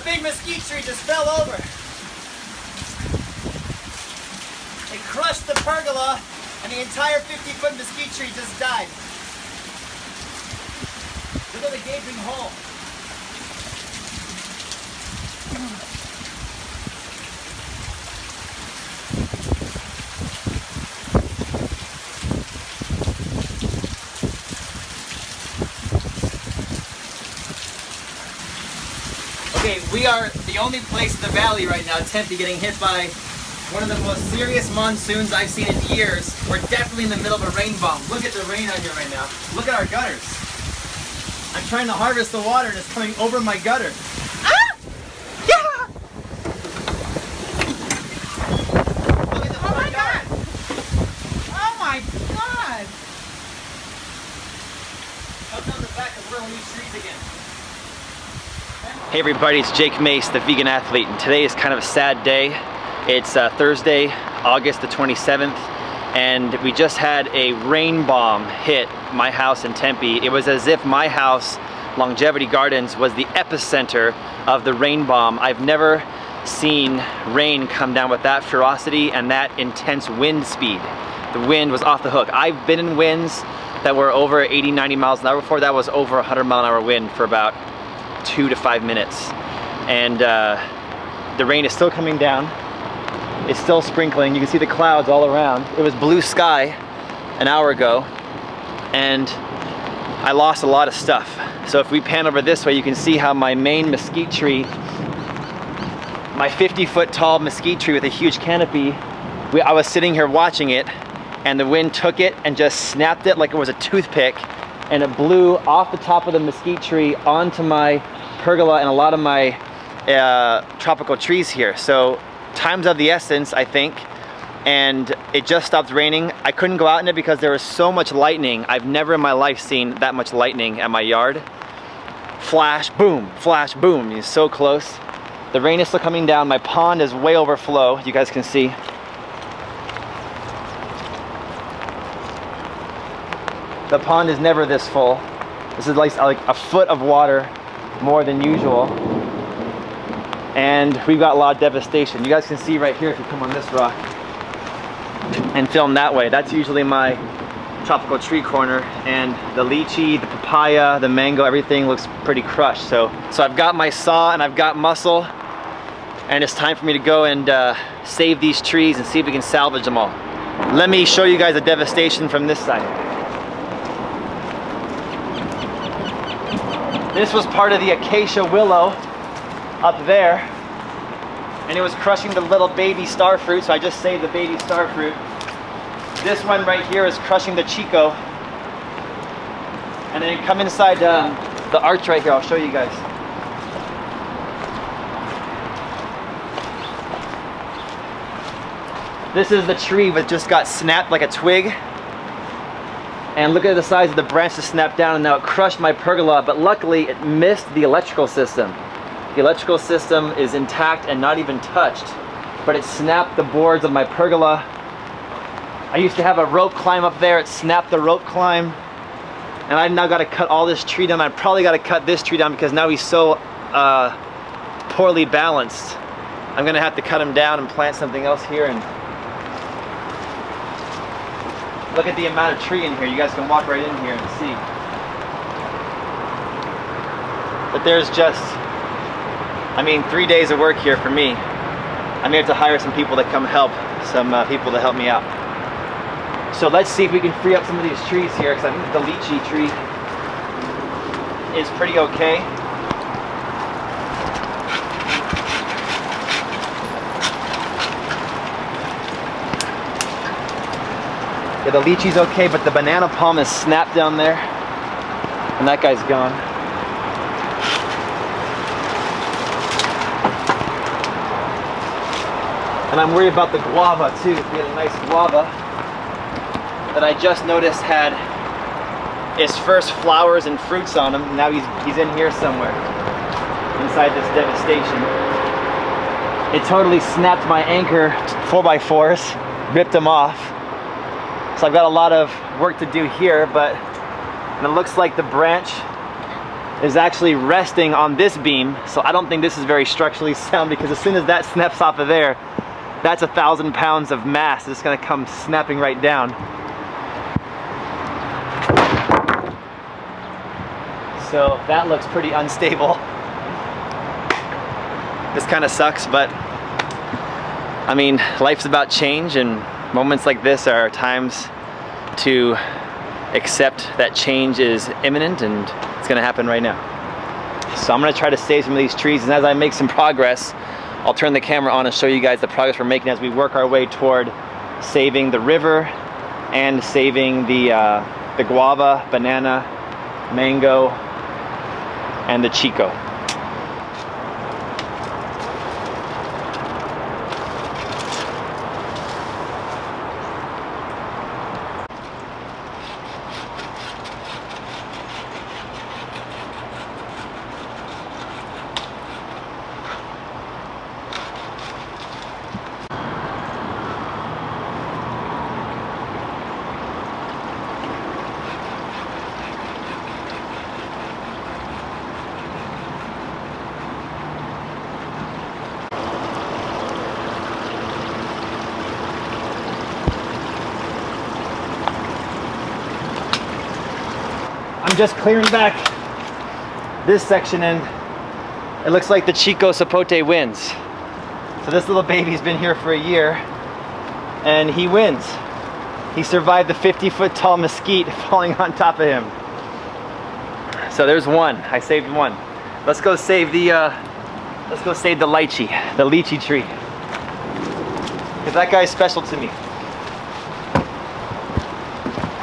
big mesquite tree just fell over. It crushed the pergola and the entire 50-foot mesquite tree just died. Look at the gaping hole. Okay, we are the only place in the valley right now, Tempe, getting hit by one of the most serious monsoons I've seen in years. We're definitely in the middle of a rain bomb. Look at the rain out here right now. Look at our gutters. I'm trying to harvest the water and it's coming over my gutter. Ah! Yeah! Look at the front yard. Oh my God! Come down the back and we're on these trees again. Hey everybody, it's Jake Mace, the vegan athlete, and today is kind of a sad day. It's Thursday, August the 27th, and we just had a rain bomb hit my house in Tempe. It was as if my house, Longevity Gardens, was the epicenter of the rain bomb. I've never seen rain come down with that ferocity and that intense wind speed. The wind was off the hook. I've been in winds that were over 80, 90 miles an hour before. That was over 100-mile-an-hour wind for about 2 to 5 minutes. And the rain is still coming down. It's still sprinkling. You can see the clouds all around. It was blue sky an hour ago, and I lost a lot of stuff. So if we pan over this way, you can see how my main mesquite tree, my 50-foot tall mesquite tree with a huge canopy, I was sitting here watching it, and the wind took it and just snapped it like it was a toothpick, and it blew off the top of the mesquite tree onto my pergola and a lot of my tropical trees here. So time's of the essence, I think, and it just stopped raining. I couldn't go out in it because there was so much lightning. I've never in my life seen that much lightning at my yard. Flash, boom, it's so close. The rain is still coming down. My pond is way overflow, you guys can see. The pond is never this full. This is like a foot of water more than usual. And we've got a lot of devastation. You guys can see right here if you come on this rock and film that way. That's usually my tropical tree corner, and the lychee, the papaya, the mango, everything looks pretty crushed. So I've got my saw and I've got muscle, and it's time for me to go and save these trees and see if we can salvage them all. Let me show you guys the devastation from this side. This was part of the acacia willow up there, and it was crushing the little baby star fruit, so I just saved the baby star fruit. This one right here is crushing the chico. And then come inside the arch right here, I'll show you guys. This is the tree that just got snapped like a twig. And look at the size of the branch that snapped down, and now it crushed my pergola, but luckily it missed the electrical system. The electrical system is intact and not even touched, but it snapped the boards of my pergola. I used to have a rope climb up there. It snapped the rope climb, and I've now got to cut all this tree down. I've probably got to cut this tree down because now he's so poorly balanced. I'm gonna have to cut him down and plant something else here. And look at the amount of tree in here. You guys can walk right in here and see. But there's just, 3 days of work here for me. I may have to hire some people to come help, some people to help me out. So let's see if we can free up some of these trees here, because I think the lychee tree is pretty okay. Yeah, the lychee's okay, but the banana palm is snapped down there, and that guy's gone. And I'm worried about the guava too. We had a nice guava that I just noticed had its first flowers and fruits on him. Now he's in here somewhere, inside this devastation. It totally snapped my anchor 4x4s, ripped them off. So I've got a lot of work to do here, but it looks like the branch is actually resting on this beam, so I don't think this is very structurally sound, because as soon as that snaps off of there, that's 1,000 pounds of mass that's gonna come snapping right down. So that looks pretty unstable. This kind of sucks, but I mean, life's about change, and moments like this are times to accept that change is imminent and it's gonna happen right now. So I'm gonna try to save some of these trees, and as I make some progress, I'll turn the camera on and show you guys the progress we're making as we work our way toward saving the river and saving the guava, banana, mango, and the chico. I'm just clearing back this section, and it looks like the Chico Sapote wins. So this little baby's been here for a year, and he wins. He survived the 50-foot tall mesquite falling on top of him. So there's one. I saved one. Let's go save the lychee tree, because that guy's special to me.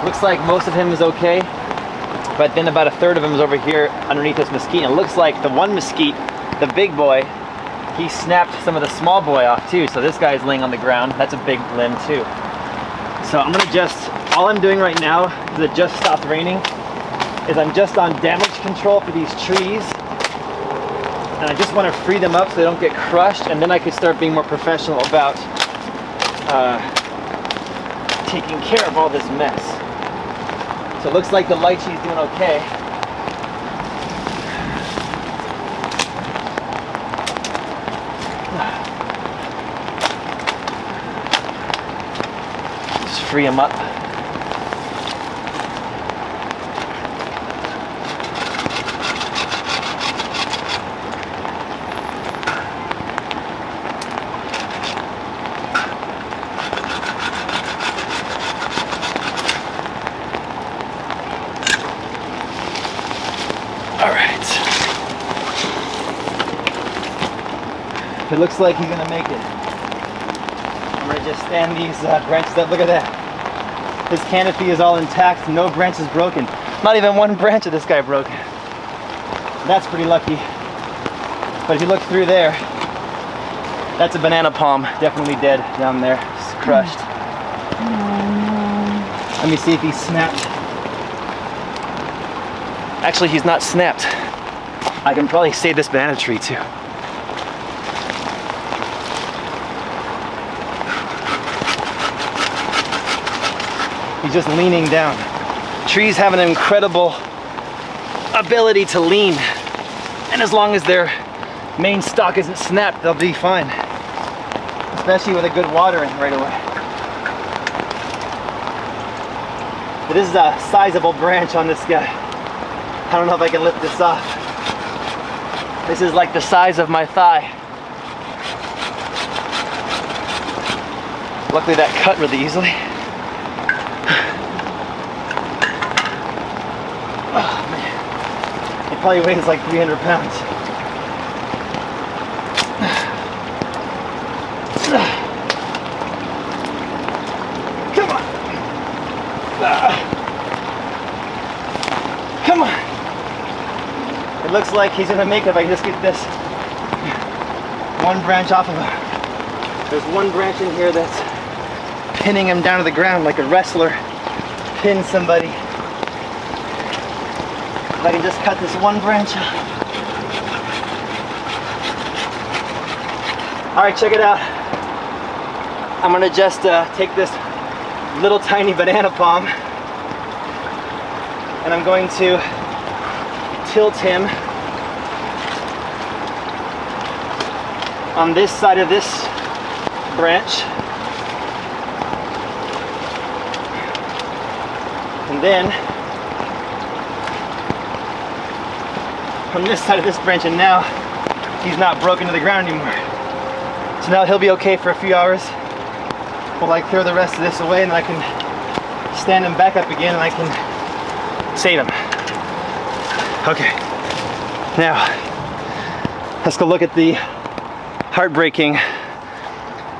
Looks like most of him is okay, but then about a third of him is over here underneath this mesquite. And it looks like the one mesquite, the big boy, he snapped some of the small boy off too. So this guy's laying on the ground. That's a big limb too. So I'm gonna all I'm doing right now, because it just stopped raining, is I'm just on damage control for these trees. And I just want to free them up so they don't get crushed, and then I can start being more professional about taking care of all this mess. So it looks like the lychee's doing okay. Just free them up. It looks like he's gonna make it. I'm gonna just stand these branches up. Look at that. His canopy is all intact, no branches broken. Not even one branch of this guy broke. That's pretty lucky. But if you look through there, that's a banana palm, definitely dead down there, just crushed. Let me see if he's snapped. Actually, he's not snapped. I can probably save this banana tree too. He's just leaning down. Trees have an incredible ability to lean, and as long as their main stalk isn't snapped, they'll be fine, especially with a good watering right away. But this is a sizable branch on this guy. I don't know if I can lift this off. This is like the size of my thigh. Luckily that cut really easily. Oh man, it probably weighs like 300 pounds. Come on. Come on. It looks like he's gonna make it if I can just get this one branch off of him. There's one branch in here that's pinning him down to the ground like a wrestler pins somebody. If I can just cut this one branch off. All right, check it out. I'm gonna just take this little tiny banana palm, and I'm going to tilt him on this side of this branch. And then on this side of this branch, and now he's not broken to the ground anymore. So now he'll be okay for a few hours. We'll like throw the rest of this away, and then I can stand him back up again and I can save him. Okay, now let's go look at the heartbreaking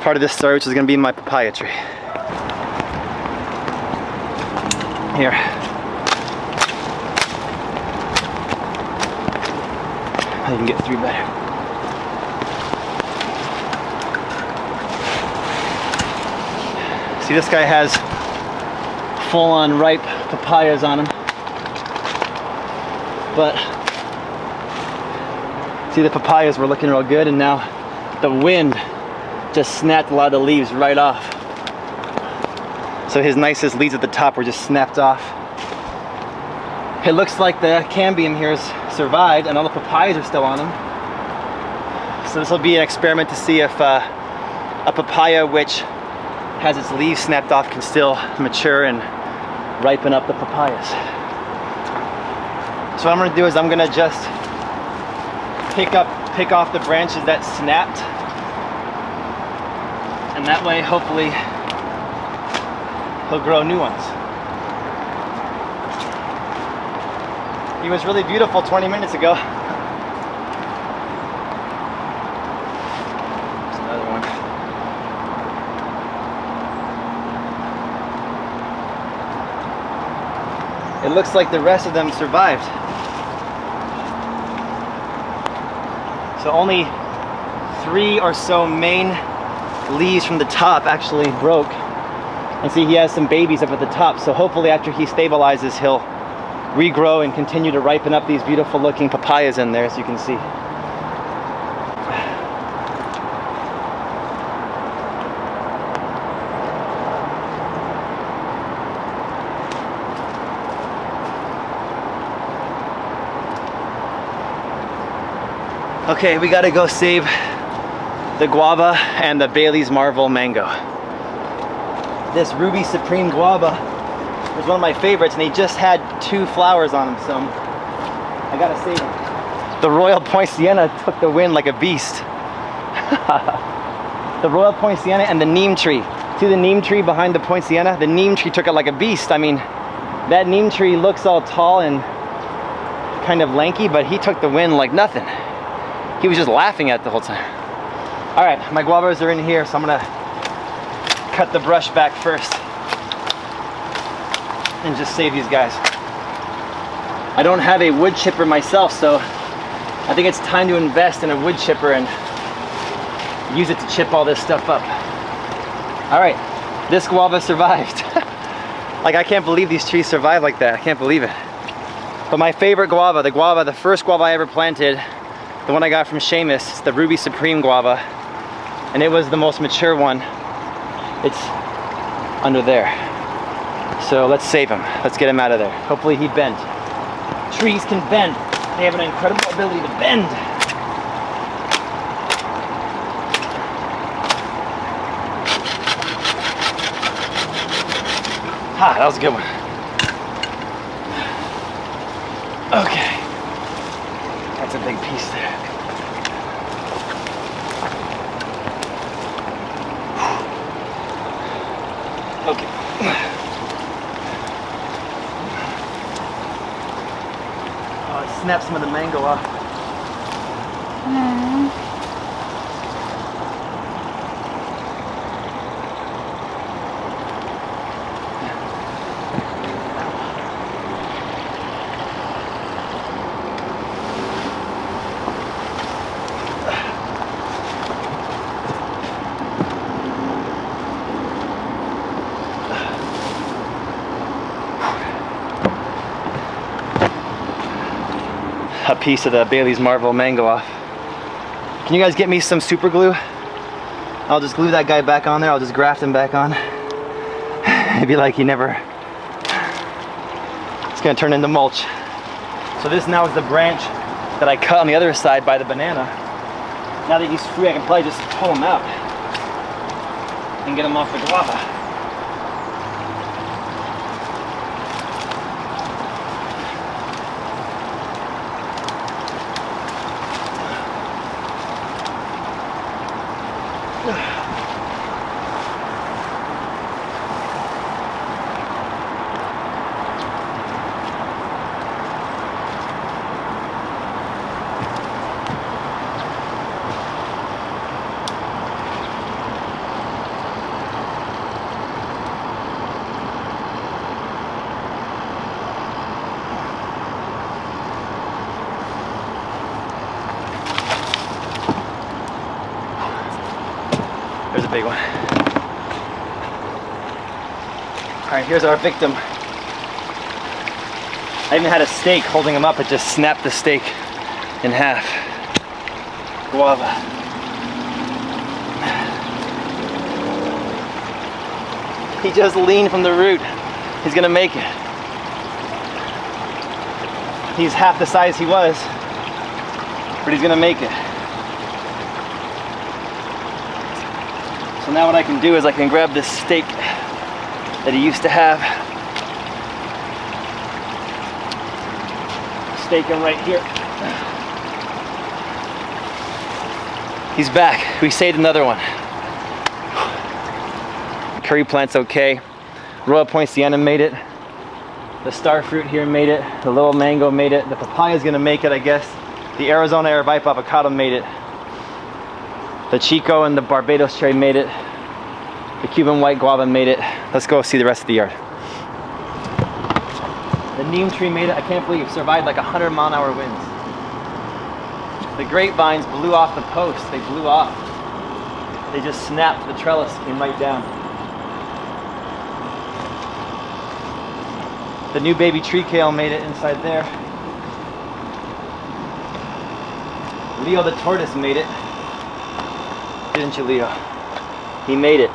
part of this story, which is going to be my papaya tree. Here. I can get through better. See, this guy has full-on ripe papayas on him. But see, the papayas were looking real good, and now the wind just snapped a lot of the leaves right off. So his nicest leaves at the top were just snapped off. It looks like the cambium here has survived and all the papayas are still on him. So this will be an experiment to see if a papaya which has its leaves snapped off can still mature and ripen up the papayas. So what I'm going to do is I'm going to just pick off the branches that snapped, and that way hopefully he'll grow new ones. He was really beautiful 20 minutes ago. There's another one. It looks like the rest of them survived. So only 3 or so main leaves from the top actually broke. And see, he has some babies up at the top, so hopefully after he stabilizes, he'll regrow and continue to ripen up these beautiful looking papayas in there, as you can see. Okay, we gotta go save the guava and the Bailey's Marvel mango. This Ruby Supreme guava was one of my favorites, and he just had 2 flowers on him, so I gotta save him. The Royal Poinciana took the wind like a beast. The Royal Poinciana and the neem tree. See the neem tree behind the Poinciana? The neem tree took it like a beast. I mean, that neem tree looks all tall and kind of lanky, but he took the wind like nothing. He was just laughing at it the whole time. All right, my guavas are in here, so I'm gonna cut the brush back first and just save these guys. I don't have a wood chipper myself, so I think it's time to invest in a wood chipper and use it to chip all this stuff up. All right, this guava survived. Like, I can't believe these trees survived like that. I can't believe it. But my favorite guava, the first guava I ever planted, the one I got from Seamus, it's the Ruby Supreme guava, and it was the most mature one. It's under there. So let's save him. Let's get him out of there. Hopefully he bent. Trees can bend. They have an incredible ability to bend. Ah, that was a good one. Okay. That's a big piece there. Okay. Oh, it snapped some of the mango off. A piece of the Bailey's Marvel mango off. Can you guys get me some super glue? I'll just glue that guy back on there. I'll just graft him back on. It'd be like he never... It's gonna turn into mulch. So this now is the branch that I cut on the other side by the banana. Now that he's free, I can probably just pull him out and get him off the guava. There's a big one. All right, here's our victim. I even had a stake holding him up. It just snapped the stake in half. Guava. He just leaned from the root. He's gonna make it. He's half the size he was, but he's gonna make it. So now what I can do is I can grab this stake that he used to have, stake him right here. He's back. We saved another one. Curry plant's okay. Royal Poinciana made it. The star fruit here made it. The little mango made it. The papaya's gonna make it, I guess. The Arizona Arabica avocado made it. The Chico and the Barbados cherry made it. The Cuban white guava made it. Let's go see the rest of the yard. The neem tree made it. I can't believe it survived like 100-mile-an-hour winds. The grapevines blew off the post. They blew off. They just snapped. The trellis came right down. The new baby tree kale made it inside there. Leo the tortoise made it. Didn't you, Leo? He made it.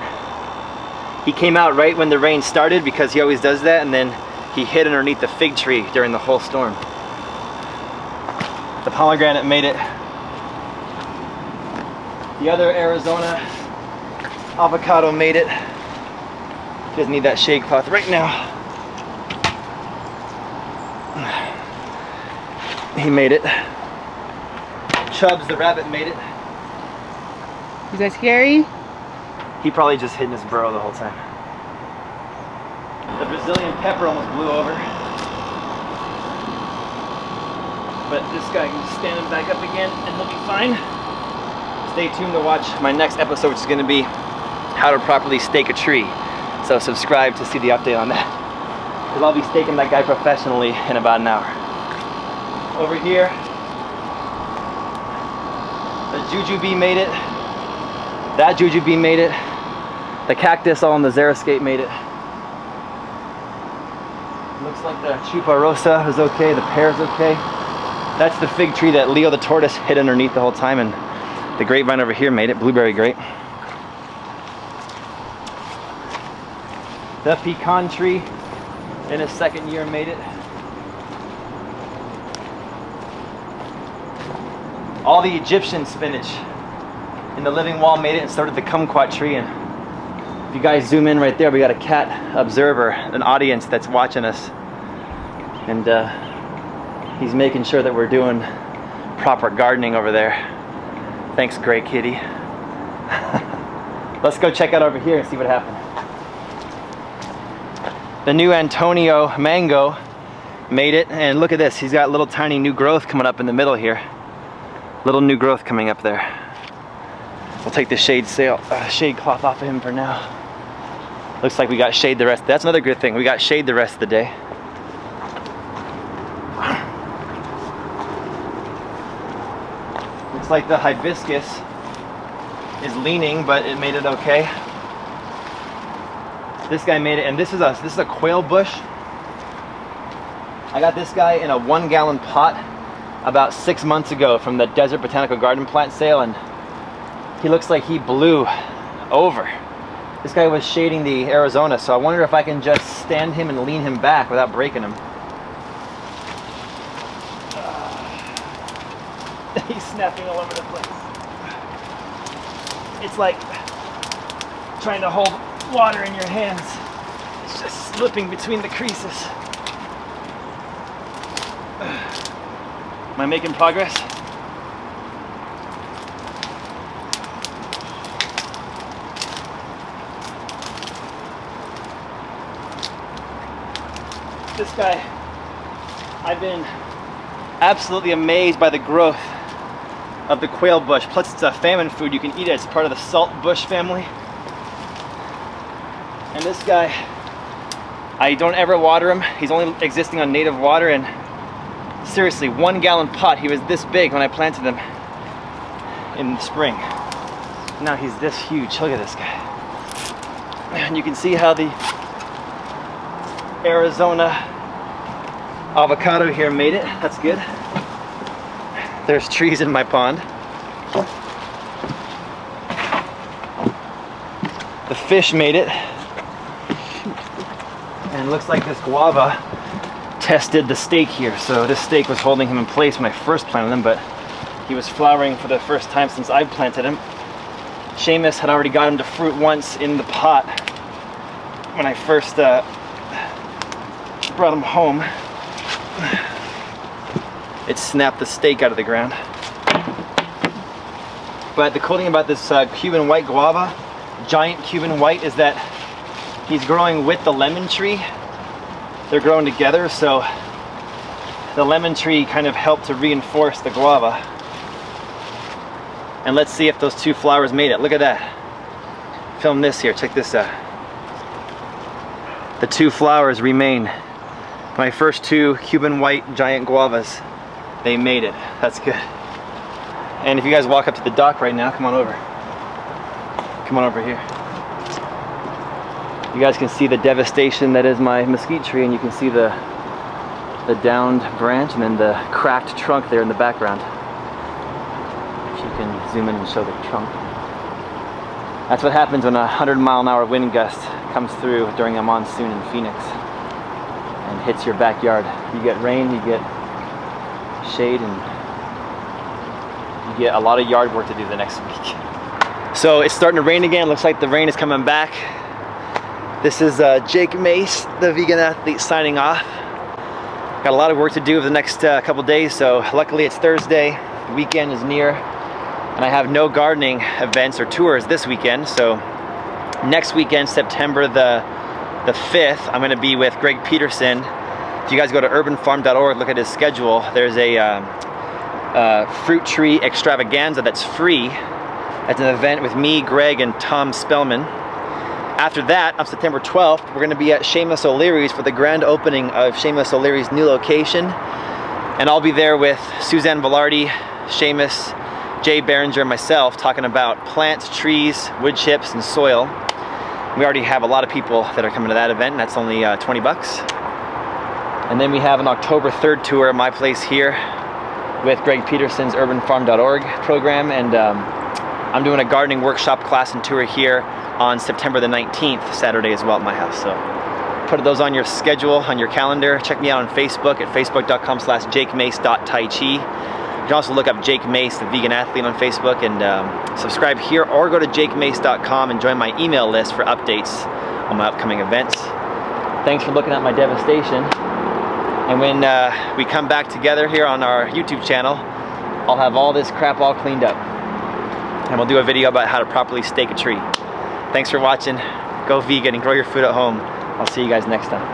He came out right when the rain started because he always does that, and then he hid underneath the fig tree during the whole storm. The pomegranate made it. The other Arizona avocado made it. He doesn't need that shade cloth right now. He made it. Chubbs the rabbit made it. Is that scary? He probably just hid in his burrow the whole time. The Brazilian pepper almost blew over. But this guy can just stand him back up again and he'll be fine. Stay tuned to watch my next episode, which is going to be how to properly stake a tree. So subscribe to see the update on that. Because I'll be staking that guy professionally in about an hour. Over here, the jujube made it. That jujube made it. The cactus all on the xeriscape made it. Looks like the chupa rosa is okay. The pear's okay. That's the fig tree that Leo the tortoise hid underneath the whole time, and the grapevine over here made it. Blueberry grape. The pecan tree in its second year made it. All the Egyptian spinach in the living wall made it, and so did the kumquat tree. And if you guys zoom in right there, we got a cat observer, an audience that's watching us. And he's making sure that we're doing proper gardening over there. Thanks, Gray Kitty. Let's go check out over here and see what happened. The new Antonio mango made it, and look at this. He's got little tiny new growth coming up in the middle here. Little new growth coming up there. We'll take the shade cloth off of him for now. Looks like we got shade the rest. That's another good thing. We got shade the rest of the day. Looks like the hibiscus is leaning, but it made it okay. This guy made it, and this is a quail bush. I got this guy in a 1-gallon pot about 6 months ago from the Desert Botanical Garden plant sale, and he looks like he blew over. This guy was shading the Arizona, so I wonder if I can just stand him and lean him back without breaking him. snapping all over the place. It's like trying to hold water in your hands. It's just slipping between the creases. Am I making progress? This guy, I've been absolutely amazed by the growth of the quail bush. Plus it's a famine food, you can eat it. It's part of the salt bush family. And this guy, I don't ever water him. He's only existing on native water, and seriously, 1 gallon pot. He was this big when I planted him in the spring. Now he's this huge. Look at this guy. And you can see how the Arizona avocado here made it. That's good. There's trees in my pond. The fish made it. And it looks like this guava tested the stake here. So this stake was holding him in place when I first planted him, but he was flowering for the first time since I've planted him. Seamus had already got him to fruit once in the pot when I first brought him home. It snapped the stake out of the ground. But the cool thing about this Cuban white guava, giant Cuban white, is that he's growing with the lemon tree. They're growing together, so the lemon tree kind of helped to reinforce the guava. And let's see if those two flowers made it. Look at that. Film this here, check this out. The two flowers remain. My first two Cuban white giant guavas, they made it. That's good. And if you guys walk up to the dock right now, come on over. Come on over here. You guys can see the devastation that is my mesquite tree, and you can see the downed branch and then the cracked trunk there in the background. If you can zoom in and show the trunk. That's what happens when a 100-mile-an-hour wind gust comes through during a monsoon in Phoenix and hits your backyard. You get rain, you get shade, and you get a lot of yard work to do the next week. So it's starting to rain again. Looks like the rain is coming back. This is Jake Mace, the vegan athlete, signing off. Got a lot of work to do over the next couple days, so luckily it's Thursday, the weekend is near, and I have no gardening events or tours this weekend. So next weekend, September the 5th, I'm going to be with Greg Peterson. If you guys go to urbanfarm.org, look at his schedule, there's a fruit tree extravaganza that's free. It's an event with me, Greg, and Tom Spellman. After that, on September 12th, we're going to be at Seamus O'Leary's for the grand opening of Seamus O'Leary's new location. And I'll be there with Suzanne Velarde, Seamus, Jay Behringer, and myself talking about plants, trees, wood chips, and soil. We already have a lot of people that are coming to that event, and that's only 20 bucks. And then we have an October 3rd tour at my place here with Greg Peterson's urbanfarm.org program, and I'm doing a gardening workshop class and tour here on September the 19th, Saturday as well at my house. So put those on your schedule, on your calendar. Check me out on Facebook at facebook.com/jakemace.taichi. You can also look up Jake Mace, the vegan athlete, on Facebook, and subscribe here, or go to jakemace.com and join my email list for updates on my upcoming events. Thanks for looking at my devastation. And when we come back together here on our YouTube channel, I'll have all this crap all cleaned up. And we'll do a video about how to properly stake a tree. Thanks for watching. Go vegan and grow your food at home. I'll see you guys next time.